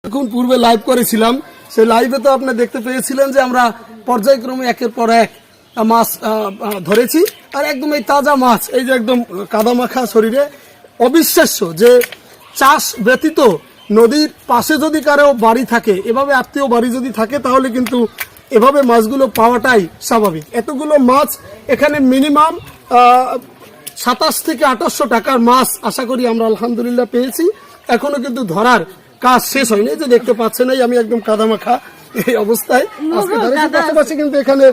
এখন পূর্বে লাইভ করেছিলাম, সেই লাইভে তো আপনি দেখতে পেয়েছিলেন যে আমরা পর্যায়ক্রমে একের পর এক মাছ ধরেছি। আর একদম এই তাজা মাছ, এই যে একদম কাদামাখা শরীরে, অবিশ্বাস্য যে চাষ ব্যতীত নদীর পাশে যদি কারো বাড়ি থাকে, এভাবে আত্মীয় বাড়ি যদি থাকে, তাহলে কিন্তু এভাবে মাছগুলো পাওয়াটাই স্বাভাবিক। এতগুলো মাছ এখানে মিনিমাম 27 থেকে 2800 টাকার মাছ আশা করি আমরা আলহামদুলিল্লাহ পেয়েছি। এখনো কিন্তু ধরার কাজ শেষ হয়নি, যে দেখতে পাচ্ছেন এই আমি একদম কাদামাখা এই অবস্থায় আজকে ধরেছি। পাশাপাশি কিন্তু এখানে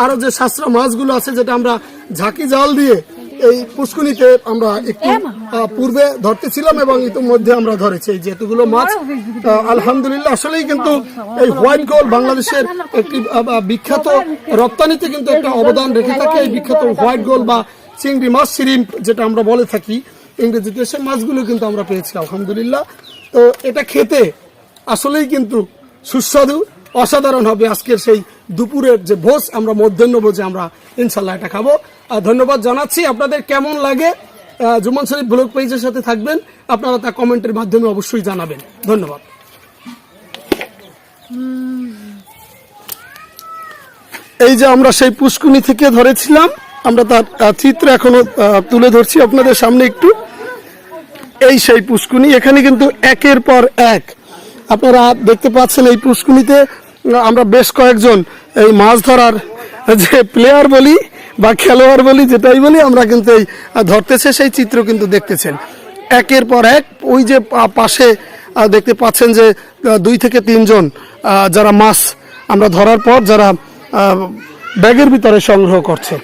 আরো যে সাশ্রা মাছগুলো আছে, যেটা আমরা ঝাঁকি জাল দিয়ে এই পুষ্কুনিতে আমরা একটু পূর্বে ধরতেছিলাম এবং ইতিমধ্যে আমরা ধরেছি এই যেগুলো মাছ আলহামদুলিল্লাহ। আসলেই কিন্তু এই হোয়াইট গোল্ড বাংলাদেশের একটি বিখ্যাত রপ্তানিতে কিন্তু একটা অবদান রেখে থাকে। এই বিখ্যাত হোয়াইট গোল্ড বা চিংড়ি মাছ, শ্রিম্প যেটা আমরা বলে থাকি ইংরেজিতে, সেই মাছগুলো কিন্তু আমরা পেয়েছি আলহামদুলিল্লাহ। তো এটা খেতে আসলেই কিন্তু সুস্বাদু, অসাধারণ হবে। আজকের সেই দুপুরের যে ভোজ, আমরা মধ্যাহ্ন ভোজে আমরা ইনশাল্লাহ এটা খাবো। ধন্যবাদ জানাচ্ছি। আপনাদের কেমন লাগে জুমান শরীফ ব্লগ পেজের সাথে থাকবেন, আপনারা তা কমেন্টের মাধ্যমে অবশ্যই জানাবেন। ধন্যবাদ। এই যে আমরা সেই পুষ্কুনি থেকে ধরেছিলাম, আমরা তার চিত্র এখনো তুলে ধরছি আপনাদের সামনে একটু। এই সেই পুষ্কুনি, এখানে কিন্তু একের পর এক আপনারা দেখতে পাচ্ছেন। এই পুষ্কুনিতে আমরা বেশ কয়েকজন এই মাছ ধরার যে প্লেয়ার বলি বা খেলোয়াড় বলি, যেটাই বলি, আমরা কিন্তু এই ধরতেছে সেই চিত্র কিন্তু দেখতেছেন একের পর এক। ওই যে পাশে দেখতে পাচ্ছেন যে 2 থেকে 3 জন যারা মাছ আমরা ধরার পর যারা ব্যাগের ভিতরে সংগ্রহ করছে।